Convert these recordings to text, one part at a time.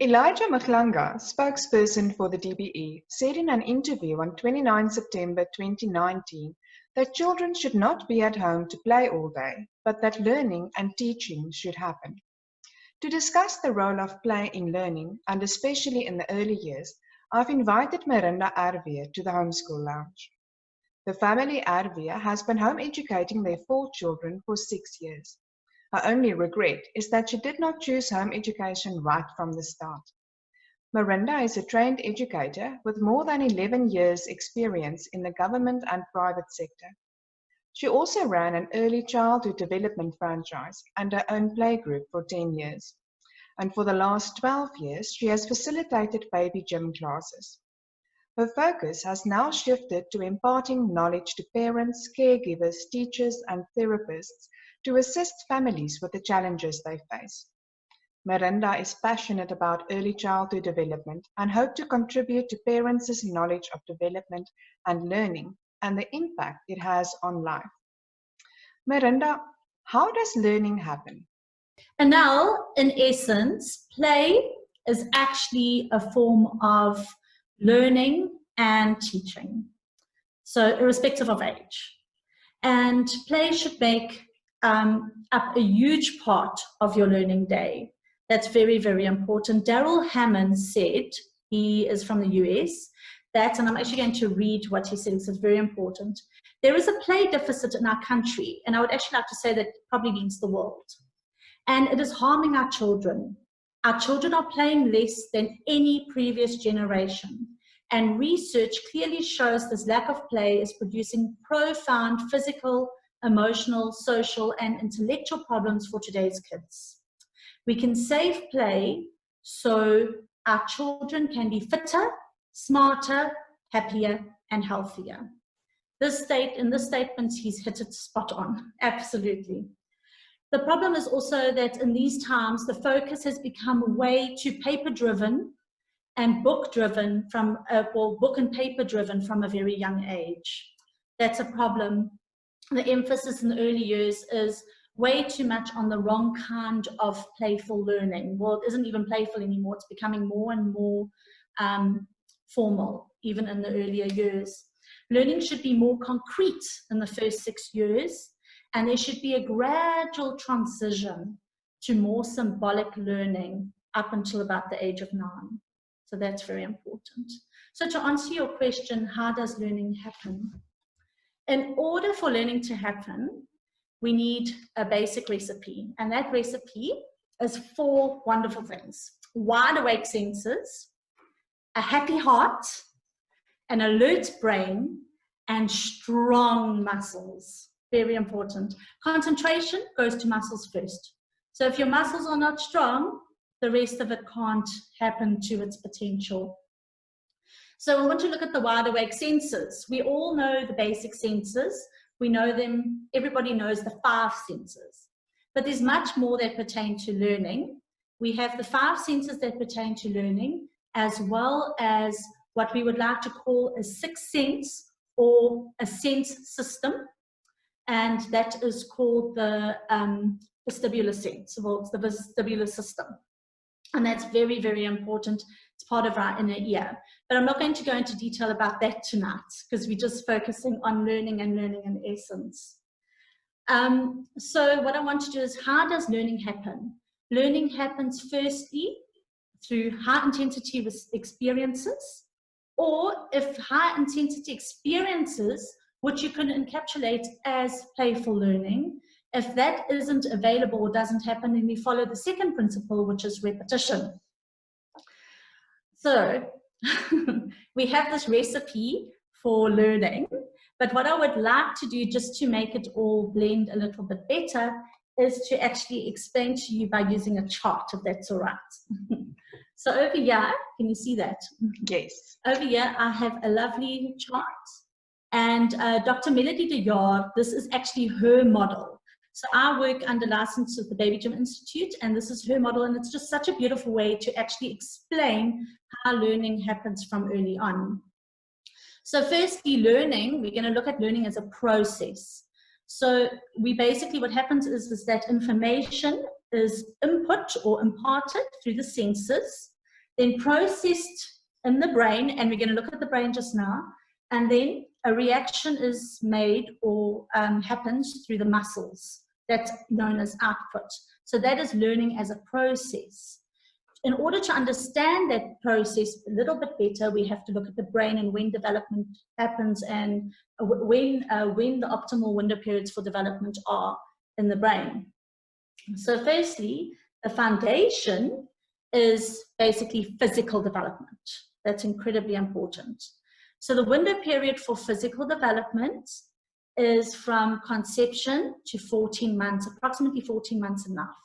Elijah Mhlanga, spokesperson for the DBE, said in an interview on 29 September 2019 that children should not be at home to play all day, but that learning and teaching should happen. To discuss the role of play in learning, and especially in the early years, I've invited Marinda Erwee to the Homeschool Lounge. The family Erwee has been home educating their 4 children for 6 years. Her only regret is that she did not choose home education right from the start. Marinda is a trained educator with more than 11 years' experience in the government and private sector. She also ran an early childhood development franchise and her own playgroup for 10 years. And for the last 12 years, she has facilitated baby gym classes. Her focus has now shifted to imparting knowledge to parents, caregivers, teachers, and therapists to assist families with the challenges they face. Marinda is passionate about early childhood development and hopes to contribute to parents' knowledge of development and learning and the impact it has on life. Marinda, how does learning happen? Anelle, in essence, play is actually a form of learning and teaching, so irrespective of age. And play should make up a huge part of your learning day. That's very, very important. Daryl Hammond said, he is from the US, that, and I'm actually going to read what he said, because it's very important. There is a play deficit in our country, and I would actually like to say that probably means the world. And it is harming our children. Our children are playing less than any previous generation. And research clearly shows this lack of play is producing profound physical, emotional, social, and intellectual problems for today's kids. We can save play so our children can be fitter, smarter, happier, and healthier. In this statement, he's hit it spot on, absolutely. The problem is also that in these times, the focus has become way too paper-driven and book-driven book and paper-driven from a very young age. That's a problem. The emphasis in the early years is way too much on the wrong kind of playful learning. Well, it isn't even playful anymore. It's becoming more and more formal, even in the earlier years. Learning should be more concrete in the first 6 years, and there should be a gradual transition to more symbolic learning up until about the age of 9. So that's very important. So to answer your question, how does learning happen? In order for learning to happen, we need a basic recipe. And that recipe is 4 wonderful things: wide awake senses, a happy heart, an alert brain, and strong muscles. Very important. Concentration goes to muscles first. So if your muscles are not strong, the rest of it can't happen to its potential. So I want to look at the wide awake senses. We all know the basic senses. We know them, everybody knows the 5 senses. But there's much more that pertain to learning. We have the 5 senses that pertain to learning, as well as what we would like to call a 6th sense or a sense system. And that is called the vestibular sense, well, it's the vestibular system. And that's very, very important. It's part of our inner ear. But I'm not going to go into detail about that tonight, because we're just focusing on learning and learning in essence. So what I want to do is, how does learning happen? Learning happens firstly through high intensity experiences, or if high intensity experiences, which you can encapsulate as playful learning, if that isn't available or doesn't happen, then we follow the second principle, which is repetition. So we have this recipe for learning, but what I would like to do, just to make it all blend a little bit better, is to actually explain to you by using a chart, if that's all right. So over here, can you see that? Yes. Over here, I have a lovely chart, and Dr. Melody de Jahr, this is actually her model. So I work under license with the Baby Gym Institute, and this is her model, and it's just such a beautiful way to actually explain how learning happens from early on. So firstly, learning, we're going to look at learning as a process. So we basically, what happens is that information is input or imparted through the senses, then processed in the brain, and we're going to look at the brain just now, and then a reaction is made or happens through the muscles. That's known as output. So that is learning as a process. In order to understand that process a little bit better, we have to look at the brain and when development happens and when the optimal window periods for development are in the brain. So firstly, the foundation is basically physical development. That's incredibly important. So the window period for physical development is from conception to 14 months, approximately 14 months enough.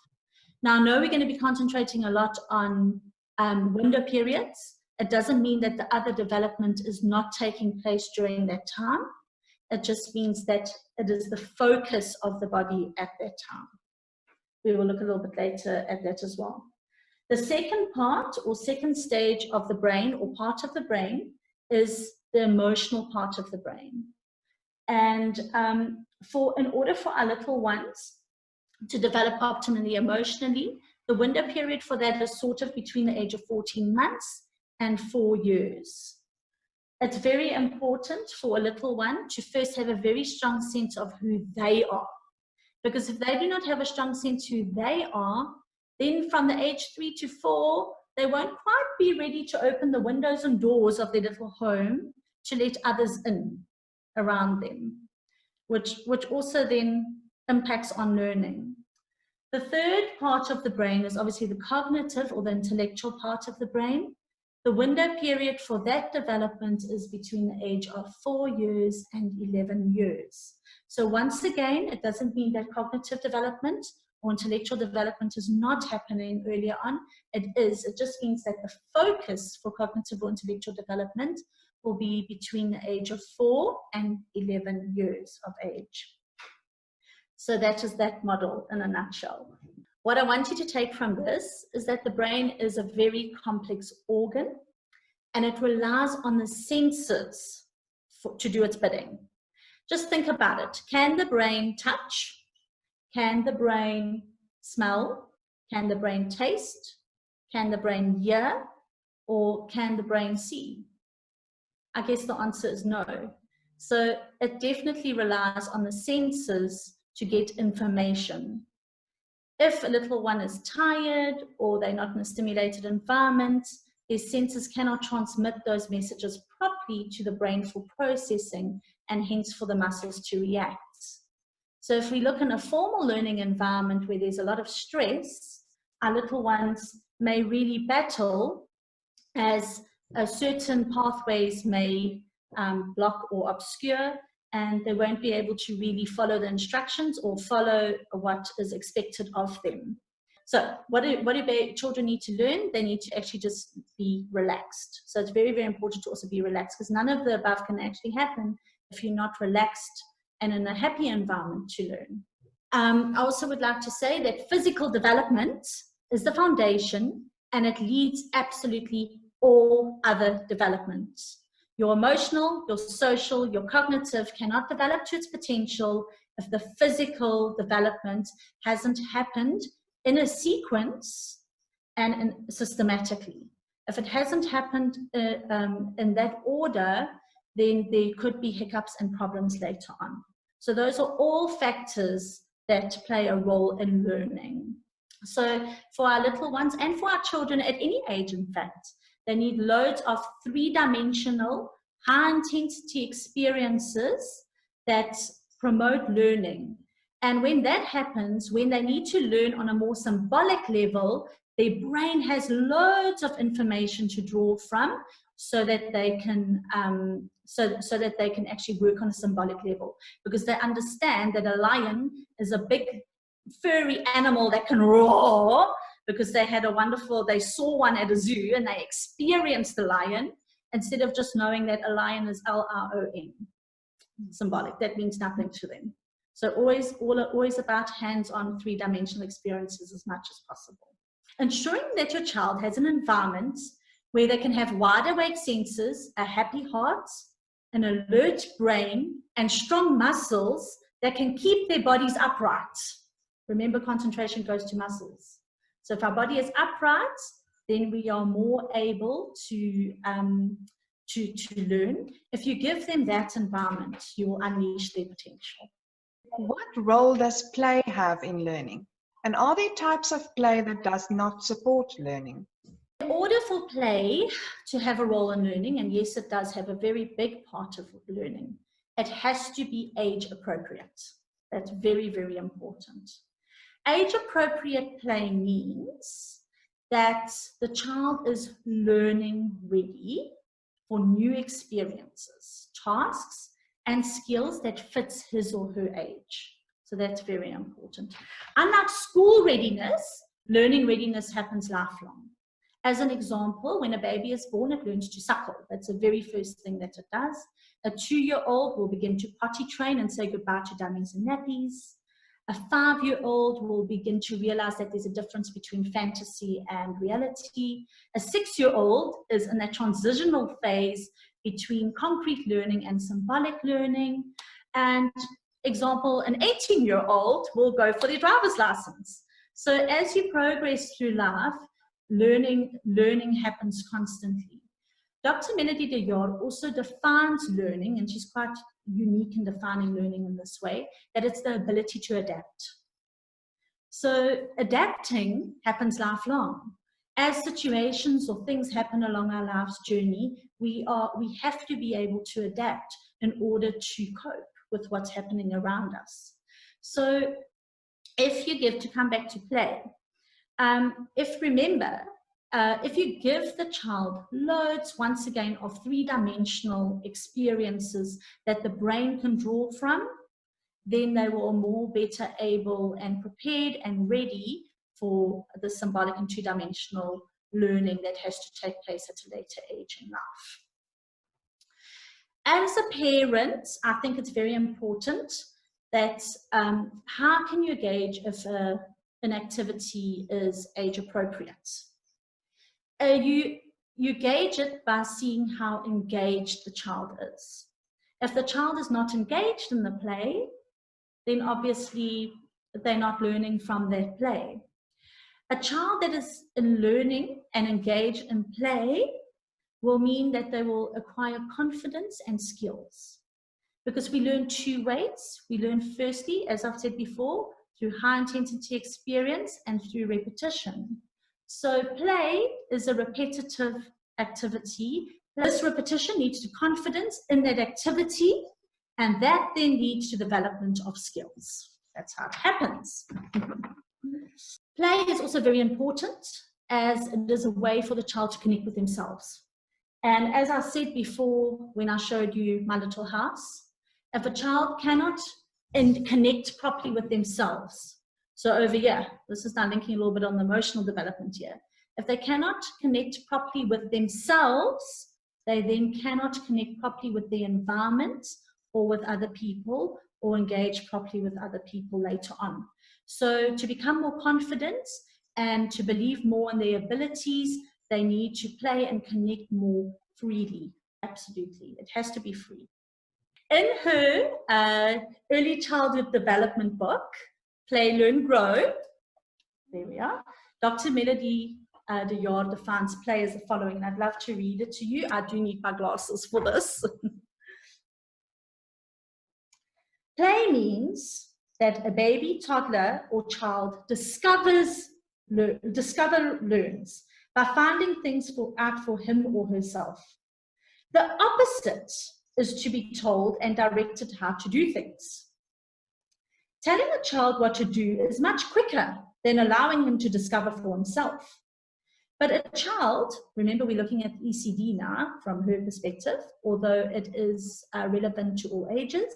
Now, I know we're going to be concentrating a lot on window periods. It doesn't mean that the other development is not taking place during that time. It just means that it is the focus of the body at that time. We will look a little bit later at that as well. The second part or second stage of the brain or part of the brain is the emotional part of the brain. And in order for our little ones to develop optimally emotionally, the window period for that is sort of between the age of 14 months and 4 years. It's very important for a little one to first have a very strong sense of who they are. Because if they do not have a strong sense who they are, then from the age 3 to 4, they won't quite be ready to open the windows and doors of their little home to let others in around them, which also then impacts on learning. The third part of the brain is obviously the cognitive or the intellectual part of the brain. The window period for that development is between the age of 4 years and 11 years. So once again, it doesn't mean that cognitive development or intellectual development is not happening earlier on. It is. It just means that the focus for cognitive or intellectual development will be between the age of 4 and 11 years of age. So that is that model in a nutshell. What I want you to take from this is that the brain is a very complex organ and it relies on the senses to do its bidding. Just think about it. Can the brain touch? Can the brain smell? Can the brain taste? Can the brain hear? Or can the brain see? I guess the answer is no. So it definitely relies on the senses to get information. If a little one is tired or they're not in a stimulated environment, their senses cannot transmit those messages properly to the brain for processing and hence for the muscles to react. So if we look in a formal learning environment where there's a lot of stress, our little ones may really battle as certain pathways may block or obscure, and they won't be able to really follow the instructions or follow what is expected of them. So what do children need to learn? They need to actually just be relaxed. So it's very, very important to also be relaxed, because none of the above can actually happen if you're not relaxed and in a happy environment to learn. I also would like to say that physical development is the foundation and it leads absolutely all other developments. Your emotional, your social, your cognitive cannot develop to its potential if the physical development hasn't happened in a sequence and systematically. If it hasn't happened in that order, then there could be hiccups and problems later on. So those are all factors that play a role in learning. So for our little ones and for our children at any age, in fact, they need loads of three-dimensional, high-intensity experiences that promote learning. And when that happens, when they need to learn on a more symbolic level, their brain has loads of information to draw from so that they can so that they can actually work on a symbolic level, because they understand that a lion is a big furry animal that can roar, because they saw one at a zoo and they experienced the lion, instead of just knowing that a lion is L-R-O-N, symbolic. That means nothing to them. So always about hands-on three-dimensional experiences as much as possible. Ensuring that your child has an environment where they can have wide-awake senses, a happy heart, an alert brain, and strong muscles that can keep their bodies upright. Remember, concentration goes to muscles. So if our body is upright, then we are more able to learn. If you give them that environment, you will unleash their potential. What role does play have in learning? And are there types of play that does not support learning? In order for play to have a role in learning, and yes, it does have a very big part of learning, it has to be age appropriate. That's very, very important. Age appropriate play means that the child is learning ready for new experiences, tasks, and skills that fits his or her age. So that's very important. Unlike school readiness, learning readiness happens lifelong. As an example, when a baby is born, it learns to suckle. That's the very first thing that it does. A 2-year-old will begin to potty train and say goodbye to dummies and nappies. A 5-year-old will begin to realize that there's a difference between fantasy and reality. A 6-year-old is in a transitional phase between concrete learning and symbolic learning. And example, an 18-year-old will go for their driver's license. So as you progress through life, learning happens constantly. Dr. Melody de Jord also defines learning, and she's quite unique in defining learning in this way, that it's the ability to adapt. So adapting happens lifelong. As situations or things happen along our life's journey, we have to be able to adapt in order to cope with what's happening around us. So if you give, to come back to play, if you give the child loads, once again, of 3-dimensional experiences that the brain can draw from, then they will more better able and prepared and ready for the symbolic and 2-dimensional learning that has to take place at a later age in life. As a parent, I think it's very important that how can you gauge if an activity is age appropriate? You gauge it by seeing how engaged the child is. If the child is not engaged in the play, then obviously they're not learning from that play. A child that is in learning and engaged in play will mean that they will acquire confidence and skills. Because we learn 2 ways. We learn firstly, as I've said before, through high intensity experience and through repetition. So play is a repetitive activity. This repetition leads to confidence in that activity, and that then leads to development of skills. That's how it happens. Play is also very important, as it is a way for the child to connect with themselves. And as I said before, when I showed you my little house, if a child cannot connect properly with themselves, so over here, this is now linking a little bit on the emotional development here. If they cannot connect properly with themselves, they then cannot connect properly with the environment or with other people, or engage properly with other people later on. So to become more confident and to believe more in their abilities, they need to play and connect more freely. Absolutely, it has to be free. In her early childhood development book, Play, Learn, Grow, there we are, Dr. Melody de Jord defines play as the following, and I'd love to read it to you. I do need my glasses for this. Play means that a baby, toddler, or child learns by finding things out for him or herself. The opposite is to be told and directed how to do things. Telling a child what to do is much quicker than allowing him to discover for himself. But a child, remember we're looking at ECD now from her perspective, although it is relevant to all ages,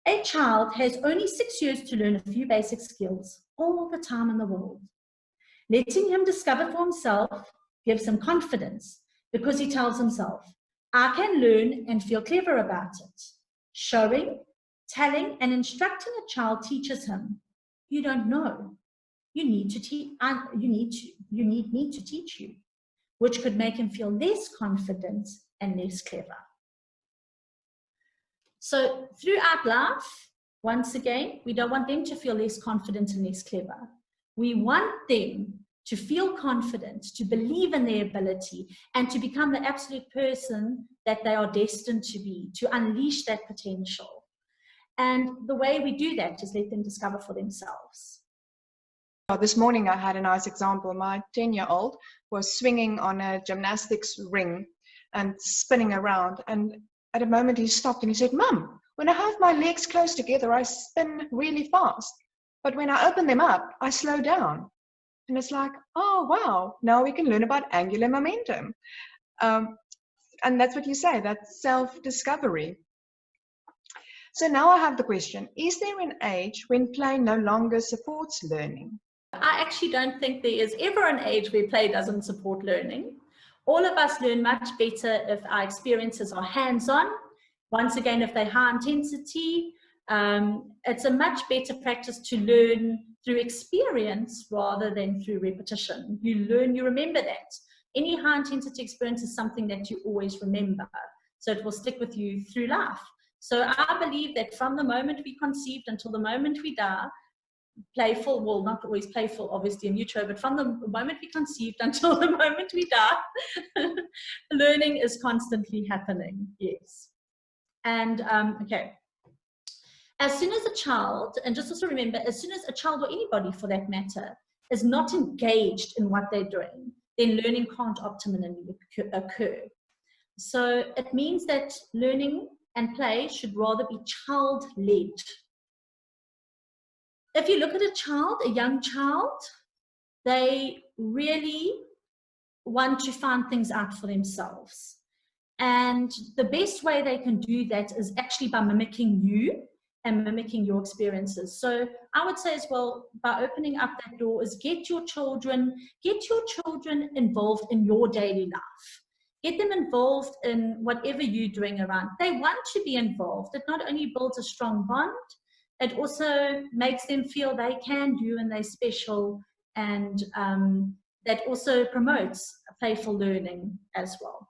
a child has only 6 years to learn a few basic skills all the time in the world. Letting him discover for himself gives him confidence because he tells himself, I can learn and feel clever about it. Showing, telling, and instructing a child teaches him, you don't know. You need me to teach you, which could make him feel less confident and less clever. So throughout life, once again, we don't want them to feel less confident and less clever. We want them to feel confident, to believe in their ability, and to become the absolute person that they are destined to be, to unleash that potential. And the way we do that is let them discover for themselves. This morning I had a nice example. My 10-year-old was swinging on a gymnastics ring and spinning around. And at a moment he stopped and he said, "Mum, when I have my legs close together, I spin really fast. But when I open them up, I slow down." And it's like, oh, wow, now we can learn about angular momentum. And that's what you say, that's self-discovery. So now I have the question, is there an age when play no longer supports learning? I actually don't think there is ever an age where play doesn't support learning. All of us learn much better if our experiences are hands-on. Once again, if they're high intensity, it's a much better practice to learn through experience rather than through repetition. You learn, you remember that. Any high intensity experience is something that you always remember. So it will stick with you through life. So I believe that from the moment we conceived until the moment we die, playful, well, not always playful, obviously in utero, but from the moment we conceived until the moment we die, learning is constantly happening, yes. And, okay. As soon as a child, and just also remember, as soon as a child or anybody for that matter is not engaged in what they're doing, then learning can't optimally occur. So it means that learning and play should rather be child-led. If you look at a child, a young child, they really want to find things out for themselves. And the best way they can do that is actually by mimicking you and mimicking your experiences. So I would say as well, by opening up that door, is get your children involved in your daily life. Get them involved in whatever you're doing around. They want to be involved. It not only builds a strong bond, it also makes them feel they can do and they're special, and that also promotes playful learning as well.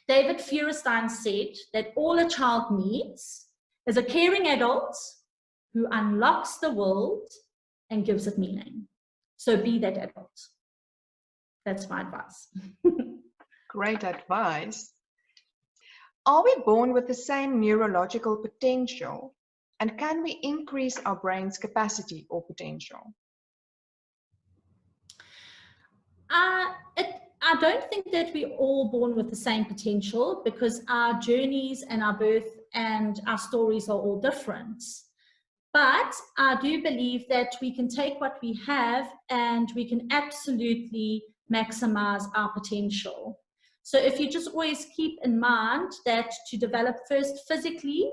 David Feuerstein said that all a child needs is a caring adult who unlocks the world and gives it meaning. So be that adult. That's my advice. Great advice. Are we born with the same neurological potential? And can we increase our brain's capacity or potential? I don't think that we're all born with the same potential, because our journeys and our birth and our stories are all different. But I do believe that we can take what we have and we can absolutely maximize our potential. So if you just always keep in mind that to develop first physically,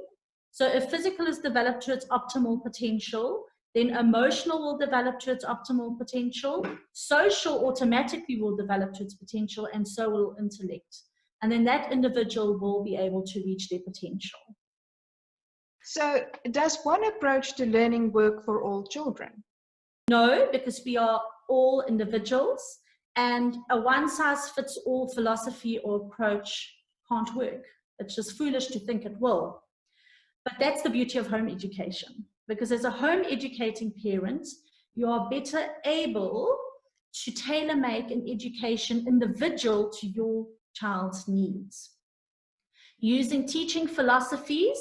so if physical is developed to its optimal potential, then emotional will develop to its optimal potential, social automatically will develop to its potential, and so will intellect. And then that individual will be able to reach their potential. So does one approach to learning work for all children? No, because we are all individuals, and a one-size-fits-all philosophy or approach can't work. It's just foolish to think it will. But that's the beauty of home education, because as a home educating parent, you are better able to tailor-make an education individual to your child's needs. Using teaching philosophies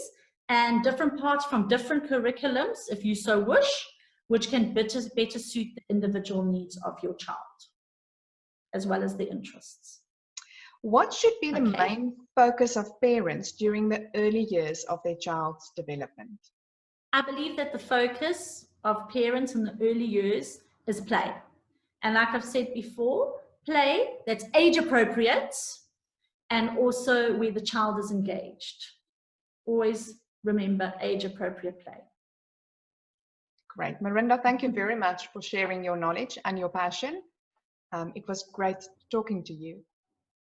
and different parts from different curriculums, if you so wish, which can better suit the individual needs of your child, as well as the interests. What should be the main focus of parents during the early years of their child's development? I believe that the focus of parents in the early years is play. And like I've said before, play that's age appropriate and also where the child is engaged. Always remember age appropriate play. Great. Marinda, thank you very much for sharing your knowledge and your passion. It was great talking to you.